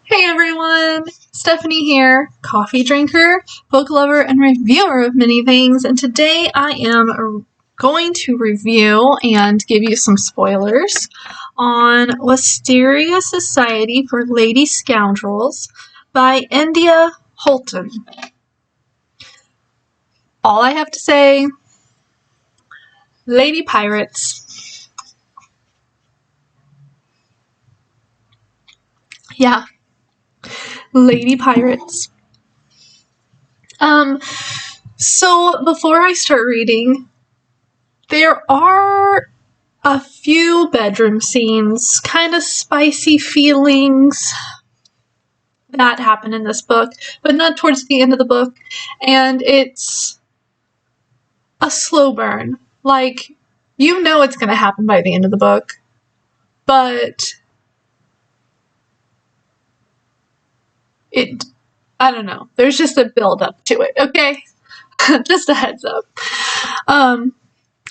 Hey everyone! Stephanie here, coffee drinker, book lover, and reviewer of many things, and today I am going to review and give you some spoilers on Wisteria Society for Lady Scoundrels by India Holton. All I have to say, Lady Pirates. Yeah, Lady Pirates. So before I start reading, there are a few bedroom scenes, kind of spicy feelings that happen in this book, but not towards the end of the book, and it's a slow burn. Like, you know it's going to happen by the end of the book, but I don't know. There's just a build up to it, okay? Just a heads up.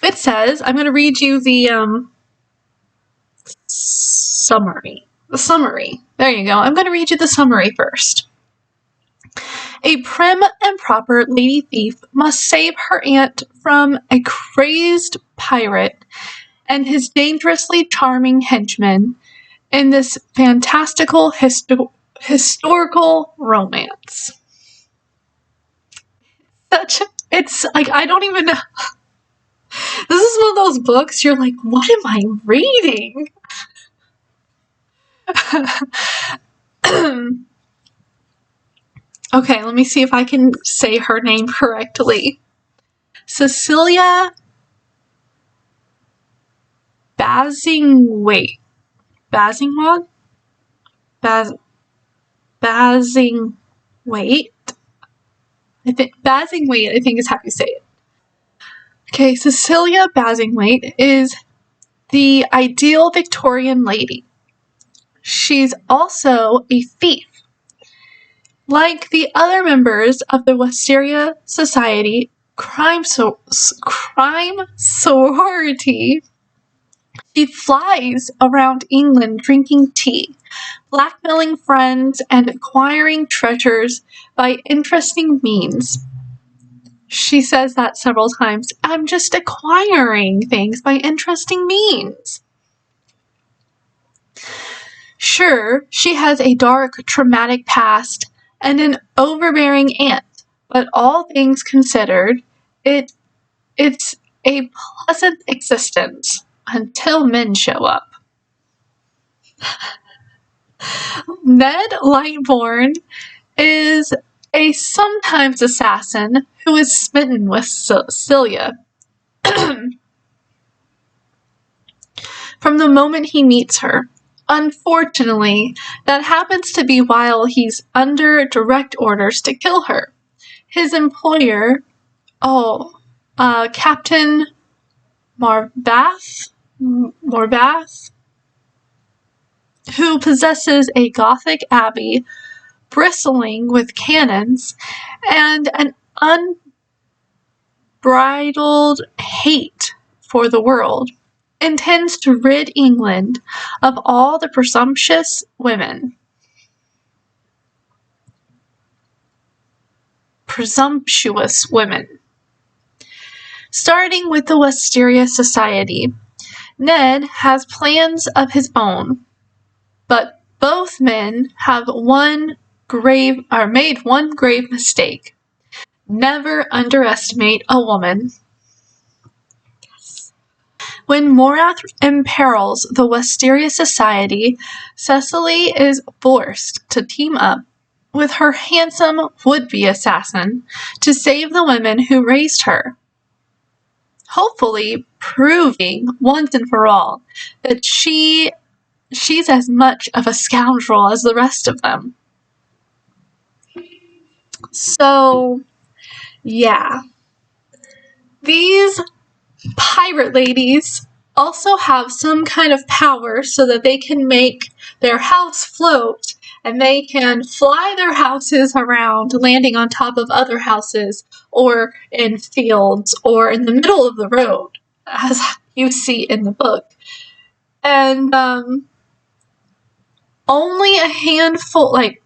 It says, I'm going to read you the summary. The summary. There you go. I'm going to read you the summary first. A prim and proper lady thief must save her aunt from a crazed pirate and his dangerously charming henchmen in this fantastical historical romance. It's like, I don't even know. This is one of those books you're like, what am I reading? Okay, let me see if I can say her name correctly. Cecilia Basingwaite. Basingwaite? Basingwaite? Basingwaite, I think is how you say it. Okay, Cecilia Basingwaite is the ideal Victorian lady. She's also a thief. Like the other members of the Wisteria Society crime sorority, she flies around England drinking tea, blackmailing friends, and acquiring treasures by interesting means. She says that several times. I'm just acquiring things by interesting means. Sure, she has a dark, traumatic past and an overbearing aunt, but all things considered, it's a pleasant existence until men show up. Ned Lightbourne is a sometimes assassin who is smitten with Celia. From the moment he meets her. Unfortunately, that happens to be while he's under direct orders to kill her. His employer, Captain Morbath, who possesses a Gothic abbey bristling with cannons and an unbridled hate for the world, intends to rid England of all the presumptuous women. Starting with the Wisteria Society, Ned has plans of his own, but both men have made one grave mistake. Never underestimate a woman. When Morath imperils the Wisteria Society, Cecily is forced to team up with her handsome would-be assassin to save the women who raised her, hopefully proving once and for all that she's as much of a scoundrel as the rest of them. So, yeah. These pirate ladies also have some kind of power so that they can make their house float and they can fly their houses around, landing on top of other houses or in fields or in the middle of the road, as you see in the book. And only a handful, like,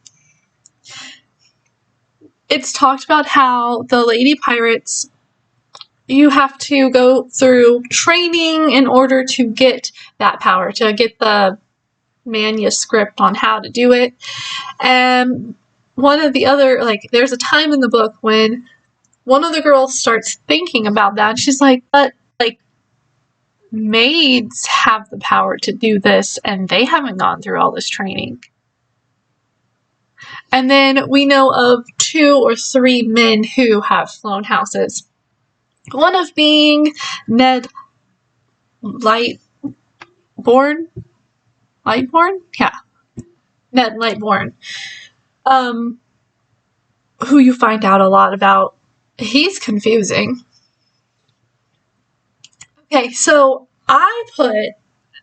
it's talked about how the lady pirates, you have to go through training in order to get that power, to get the manuscript on how to do it. And one of the other, like, there's a time in the book when one of the girls starts thinking about that, and she's like, but, like, maids have the power to do this, and they haven't gone through all this training. And then we know of 2 or 3 men who have flown houses. One of being Ned Lightborn? Lightborn? Yeah. Ned Lightborn. Who you find out a lot about. He's confusing. Okay, so I put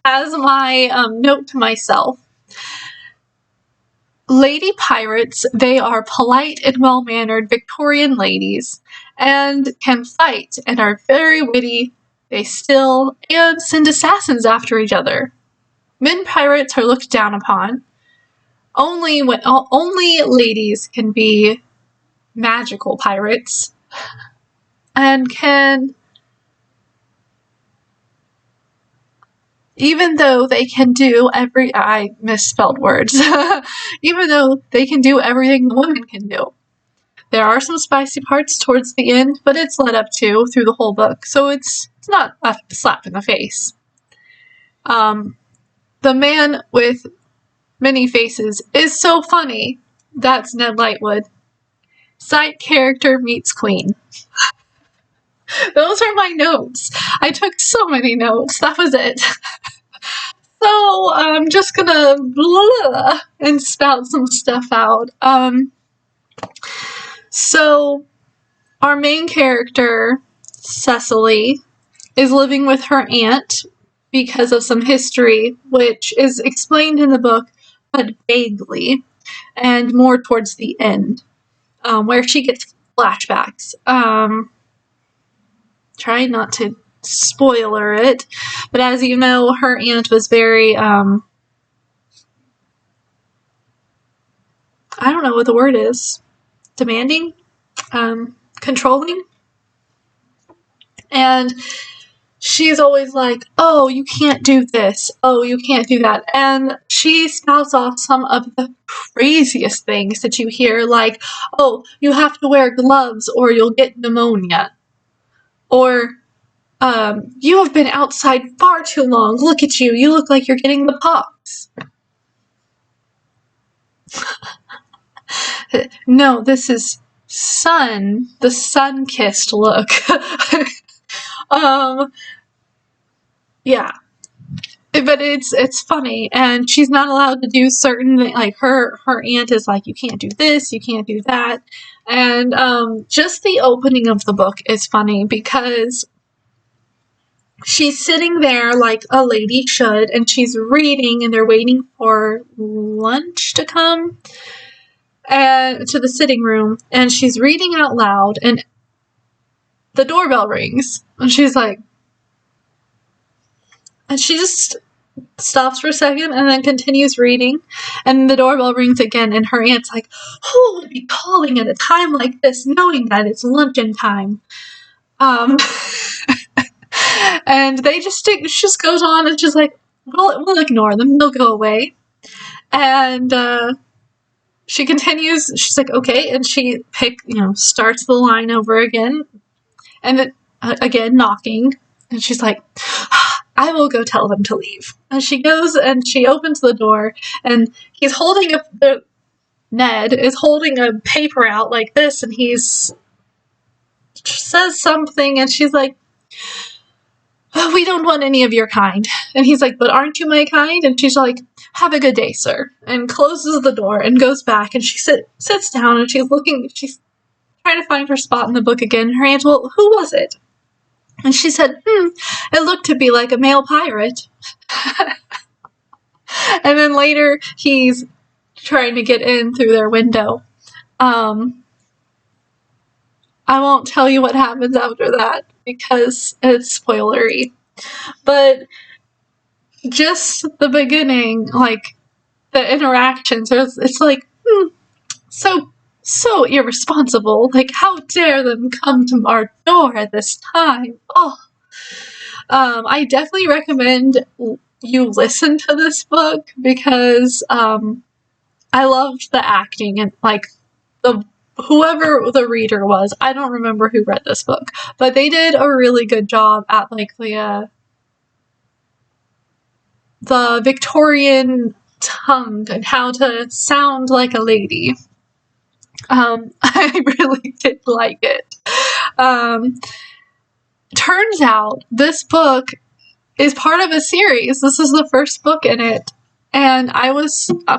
as my note to myself, lady pirates, they are polite and well-mannered Victorian ladies and can fight and are very witty. They steal and send assassins after each other. Men pirates are looked down upon. Only ladies can be magical pirates and can, even though they can do I misspelled words. Even though they can do everything the women can do. There are some spicy parts towards the end, but it's led up to through the whole book, so it's not a slap in the face. The man with many faces is so funny. That's Ned Lightwood. Side character meets queen. Those are my notes. I took so many notes. That was it. So I'm just gonna blah and spout some stuff out. So our main character, Cecily, is living with her aunt because of some history, which is explained in the book, but vaguely, and more towards the end, where she gets flashbacks. Try not to spoiler it, but as you know, her aunt was very, I don't know what the word is, demanding, controlling, and she's always like, oh, you can't do this, oh, you can't do that, and she spouts off some of the craziest things that you hear, like, oh, you have to wear gloves or you'll get pneumonia, or you have been outside far too long, look at you, you look like you're getting the pox. No, this is the sun-kissed look. Yeah. But it's funny, and she's not allowed to do certain things, like her aunt is like, you can't do this, you can't do that, and just the opening of the book is funny, because she's sitting there like a lady should, and she's reading, and they're waiting for lunch to come, and to the sitting room, and she's reading out loud, and the doorbell rings, and she's like, and she just stops for a second and then continues reading, and the doorbell rings again, and her aunt's like, who would be calling at a time like this, knowing that it's luncheon time? And they just goes on, and she's like, we'll ignore them, they'll go away. And she continues, she's like, okay, and she starts the line over again, and then again knocking, and she's like, I will go tell them to leave. And she goes and she opens the door, and he's holding Ned is holding a paper out like this, and says something, and she's like, oh, we don't want any of your kind. And he's like, but aren't you my kind? And she's like, have a good day, sir. And closes the door and goes back, and she sits down, and she's trying to find her spot in the book again. And her aunt, well, who was it? And she said, it looked to be like a male pirate. And then later, he's trying to get in through their window. I won't tell you what happens after that, because it's spoilery. But just the beginning, like, the interactions. It's like, so irresponsible. Like, how dare them come to our door at this time? Oh, I definitely recommend you listen to this book because I loved the acting and like whoever the reader was. I don't remember who read this book, but they did a really good job at like the Victorian tongue and how to sound like a lady. I really did like it. Turns out this book is part of a series. This is the first book in it. And I'm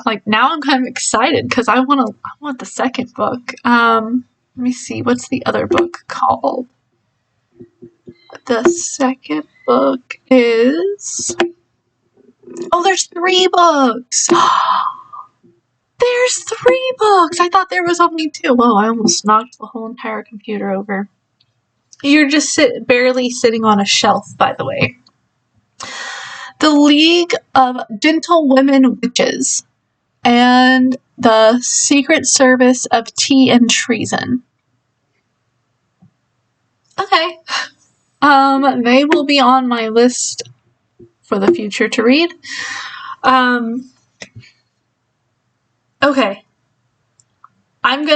like, now I'm kind of excited because I want the second book. Let me see, what's the other book called? The second book is, there's 3 books. There's 3 books. I thought there was only 2. Whoa, I almost knocked the whole entire computer over. You're just barely sitting on a shelf, by the way. The League of Gentle Women Witches and the Secret Service of Tea and Treason. Okay. They will be on my list for the future to read. Okay. I'm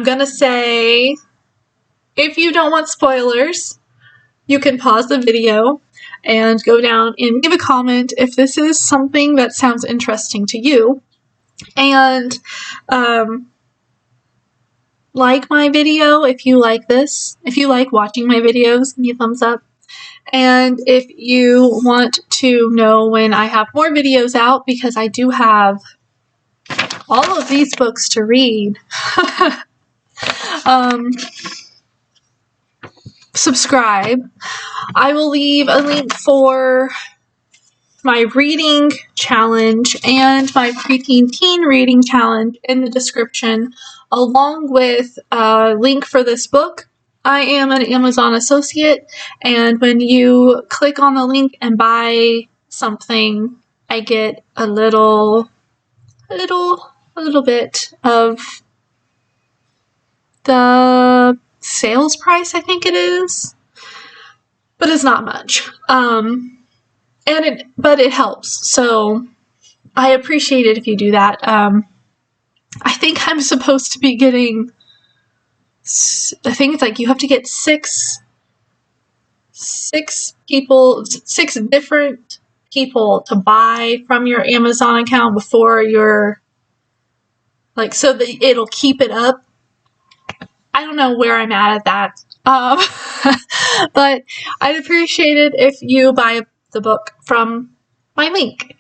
gonna say, if you don't want spoilers, you can pause the video and go down and leave a comment if this is something that sounds interesting to you. And like my video if you like this. If you like watching my videos, give me a thumbs up. And if you want to know when I have more videos out, because I do have all of these books to read, subscribe. I will leave a link for my reading challenge and my preteen teen reading challenge in the description, along with a link for this book. I am an Amazon associate, and when you click on the link and buy something, I get a little bit of the sales price, I think it is, but it's not much. But it helps, so I appreciate it if you do that. I think I'm supposed to be getting, I think it's like you have to get six different people to buy from your Amazon account before you're, like, so that it'll keep it up. I don't know where I'm at that. But I'd appreciate it if you buy the book from my link.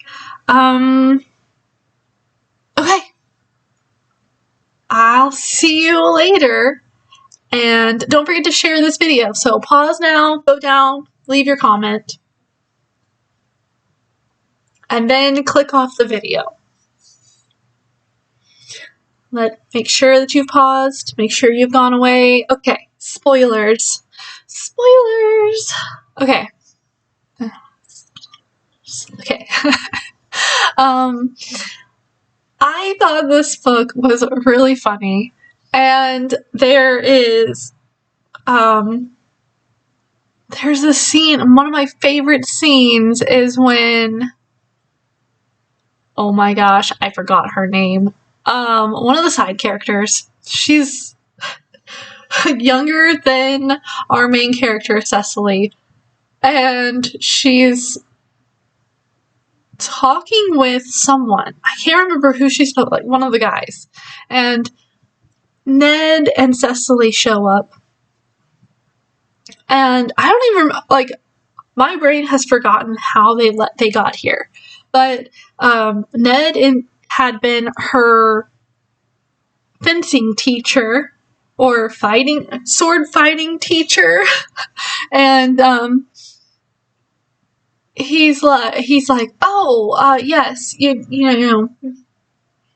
Okay. I'll see you later. And don't forget to share this video. So pause now, go down, leave your comment, and then click off the video. Make sure that you've paused, make sure you've gone away. Okay, spoilers. Spoilers! Okay. Okay. I thought this book was really funny. And there's a scene, and one of my favorite scenes is when, oh my gosh, I forgot her name. One of the side characters, she's younger than our main character, Cecily, and she's talking with someone. I can't remember who she's talking, like one of the guys. And Ned and Cecily show up. And I don't even, like, my brain has forgotten how they got here. But Ned had been her fencing teacher, or sword fighting teacher. And he's like, oh, yes, you know,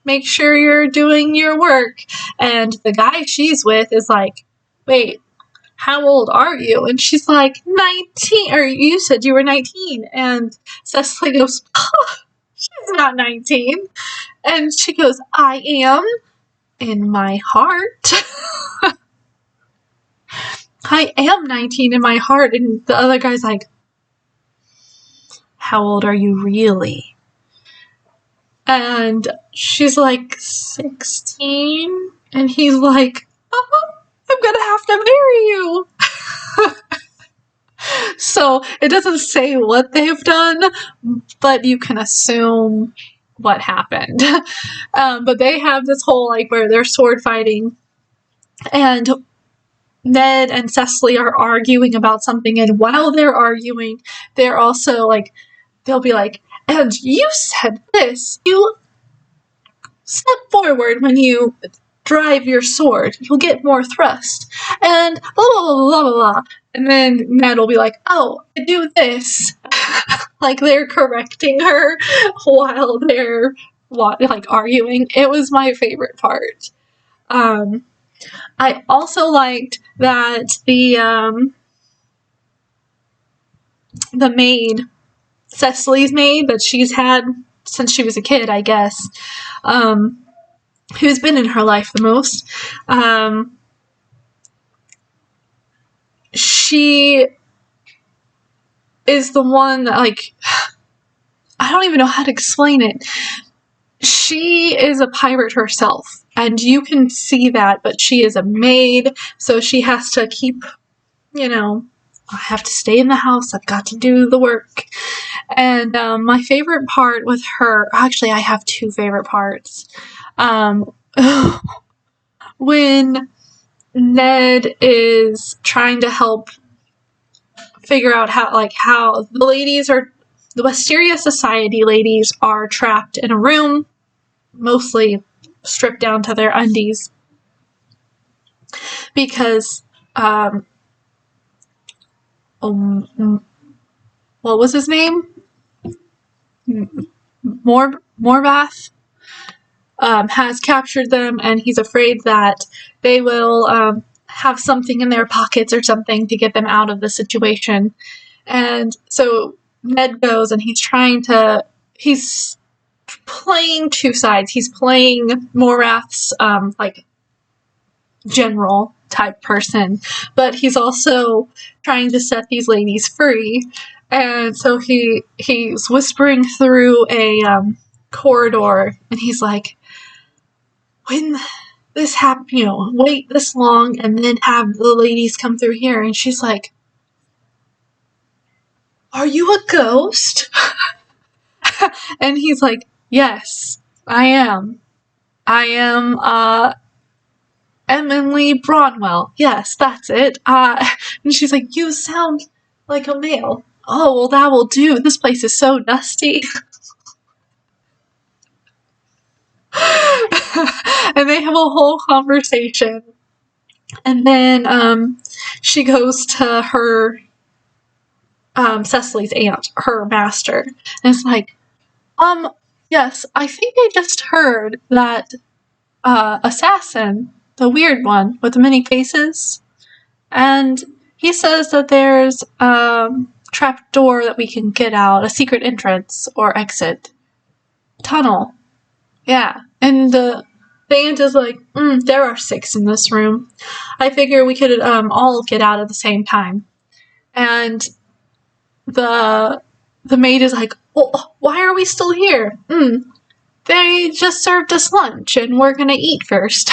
make sure you're doing your work. And the guy she's with is like, wait, how old are you? And she's like, 19, or you said you were 19. And Cecily goes, oh. She's not 19. And she goes, I am in my heart. I am 19 in my heart. And the other guy's like, how old are you really? And she's like, 16. And he's like, oh, I'm gonna have to marry you. So it doesn't say what they've done, but you can assume what happened. But they have this whole, like, where they're sword fighting, and Ned and Cecily are arguing about something, and while they're arguing, they're also, like, they'll be like, and you said this, you step forward when you drive your sword, you'll get more thrust, and blah blah blah blah blah blah. And then Ned will be like, oh, I do this. Like, they're correcting her while they're, like, arguing. It was my favorite part. I also liked that the maid, Cecily's maid, that she's had since she was a kid, I guess, who's been in her life the most, she is the one that, like, I don't even know how to explain it. She is a pirate herself, and you can see that, but she is a maid, so she has to keep, I have to stay in the house, I've got to do the work. And my favorite part with her, actually I have two favorite parts. When Ned is trying to help figure out how the Wisteria Society ladies are trapped in a room, mostly stripped down to their undies, because what was his name? Morbath has captured them, and he's afraid that they will have something in their pockets or something to get them out of the situation. And so Ned goes, and he's playing two sides. He's playing Morbath's general type person, but he's also trying to set these ladies free. And so he's whispering through a corridor, and he's like, when this happened, wait this long and then have the ladies come through here. And she's like, are you a ghost? And he's like, yes, I am. I am, Emily Bronwell. Yes, that's it. And she's like, you sound like a male. Oh, well, that will do. This place is so dusty. And they have a whole conversation. And then she goes to her, Cecily's aunt, her master, and it's like, yes, I think I just heard that assassin, the weird one with the many faces, and he says that there's a trap door that we can get out, a secret entrance or exit. Tunnel. Yeah. And the aunt is like, there are 6 in this room. I figure we could all get out at the same time. And the maid is like, well, why are we still here? They just served us lunch, and we're gonna eat first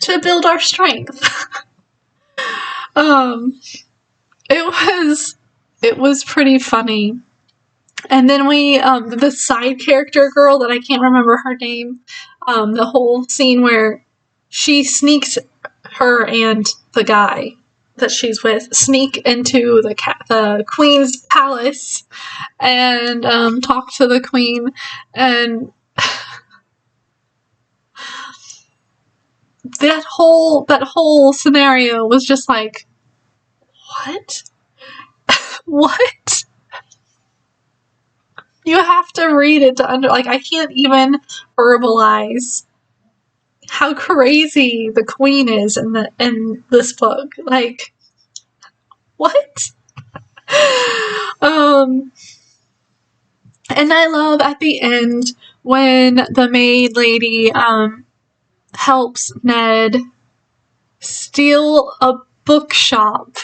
to build our strength. It was pretty funny. And then the side character girl that I can't remember her name, the whole scene where she sneaks, her and the guy that she's with sneak into the queen's palace and talk to the queen, and that whole scenario was just like, what? What? You have to read it to I can't even verbalize how crazy the queen is in this book. Like, what? And I love at the end when the maid lady helps Ned steal a bookshop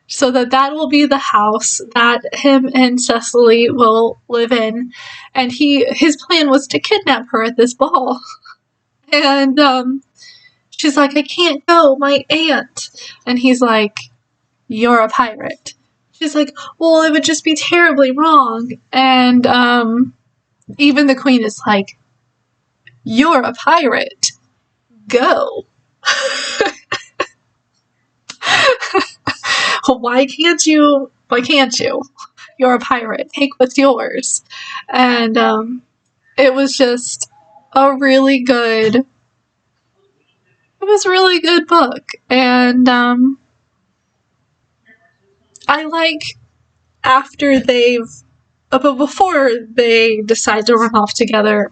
so that will be the house that him and Cecily will live in. And his plan was to kidnap her at this ball. And she's like, I can't go, my aunt. And he's like, you're a pirate. She's like, well, it would just be terribly wrong. And even the queen is like, you're a pirate. Go. Why can't you? You're a pirate. Take what's yours. And it was just a really good book. And I like after but before they decide to run off together,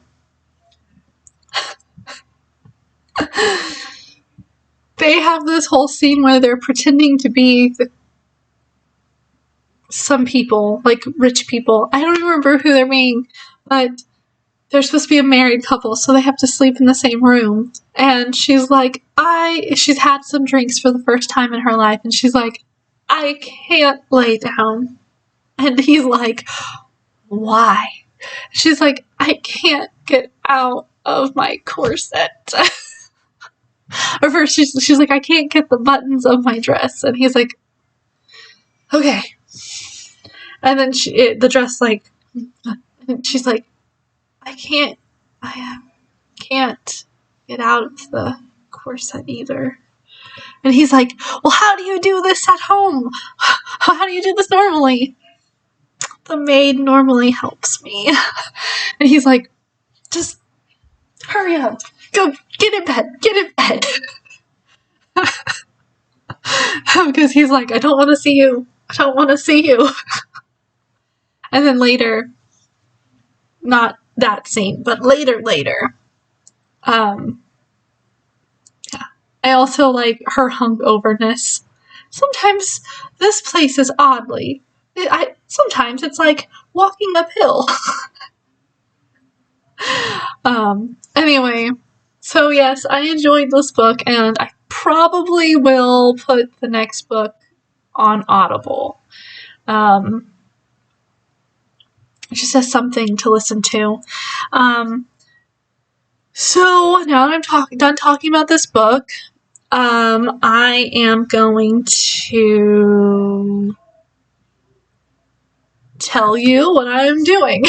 they have this whole scene where they're pretending to be some people, like rich people. I don't remember who they're being, but they're supposed to be a married couple, so they have to sleep in the same room. And she's like, she's had some drinks for the first time in her life, and she's like, I can't lay down. And he's like, why? She's like, I can't get out of my corset. Or first she's like, I can't get the buttons of my dress. And he's like, okay. And then the dress, like, and she's like, I can't get out of the corset either. And he's like, well, how do you do this at home? How do you do this normally? The maid normally helps me. And he's like, just hurry up. Go, get in bed. Because he's like, I don't want to see you. And then later, not that scene, but later, yeah. I also like her hungoverness. Sometimes this place is oddly, sometimes it's like walking uphill. Anyway, so yes, I enjoyed this book, and I probably will put the next book on Audible. Just as something to listen to. So now that I'm done talking about this book, I am going to tell you what I'm doing.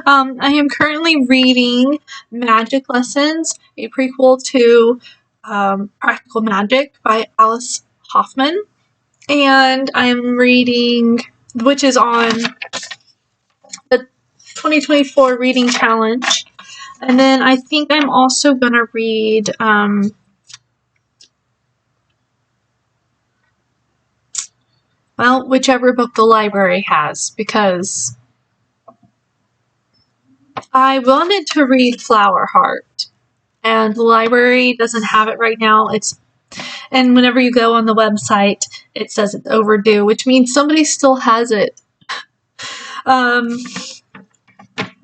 I am currently reading Magic Lessons, a prequel to Practical Magic by Alice Hoffman. And I'm reading, which is on the 2024 Reading Challenge. And then I think I'm also going to read whichever book the library has, because I wanted to read Flower Heart, and the library doesn't have it right now. And whenever you go on the website, it says it's overdue, which means somebody still has it. But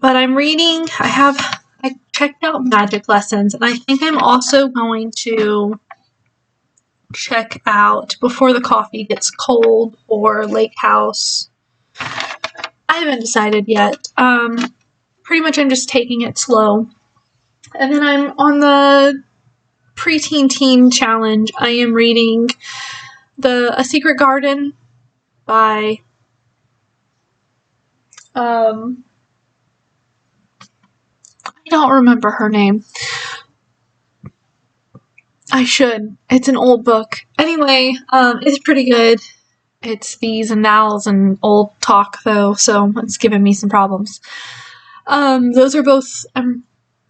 I'm reading, I checked out Magic Lessons, and I think I'm also going to check out Before the Coffee Gets Cold or Lake House. I haven't decided yet. Pretty much I'm just taking it slow. And then I'm on the preteen teen challenge. I am reading A Secret Garden by I don't remember her name. I should. It's an old book. Anyway, it's pretty good. It's these and nows and old talk, though, so it's giving me some problems. I'm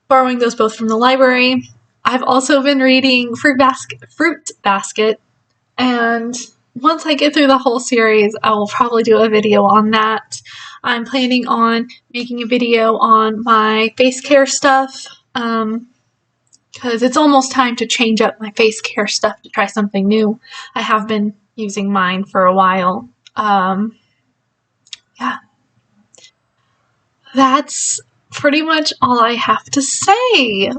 borrowing those both from the library. I've also been reading Fruit Basket, and once I get through the whole series, I will probably do a video on that. I'm planning on making a video on my face care stuff, because it's almost time to change up my face care stuff to try something new. I have been using mine for a while. Yeah. that's pretty much all I have to say.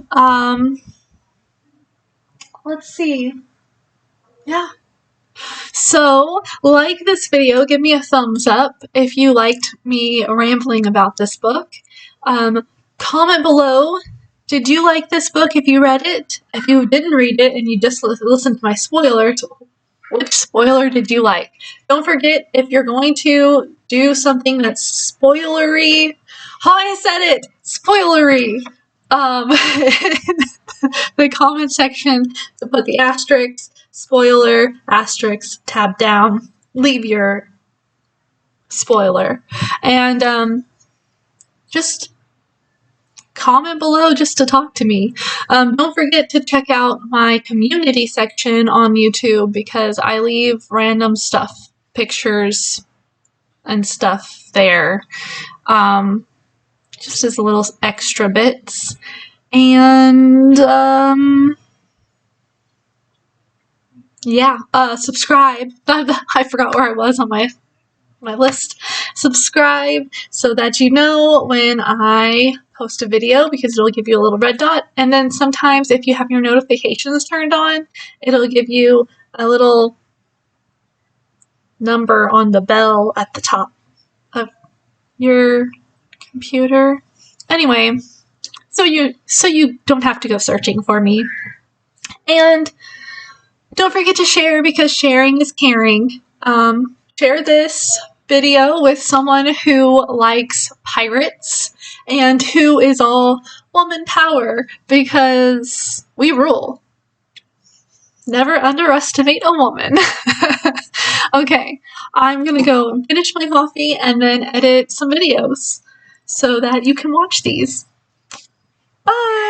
Let's see. Yeah. So, like this video, give me a thumbs up if you liked me rambling about this book. Comment below, did you like this book if you read it? If you didn't read it and you just listened to my spoiler, which spoiler did you like? Don't forget, if you're going to do something that's spoilery, I said it! Spoilery! The comment section to put the asterisk, spoiler, asterisk, tab down, leave your spoiler. And just comment below just to talk to me. Don't forget to check out my community section on YouTube because I leave random stuff, pictures and stuff there, just as little extra bits. And yeah, subscribe. I forgot where I was on my list. Subscribe so that you know when I post a video because it'll give you a little red dot. And then sometimes if you have your notifications turned on, it'll give you a little number on the bell at the top of your computer. Anyway, so you don't have to go searching for me. And don't forget to share because sharing is caring. Share this video with someone who likes pirates and who is all woman power because we rule. Never underestimate a woman. Okay, I'm gonna go finish my coffee and then edit some videos so that you can watch these. Bye!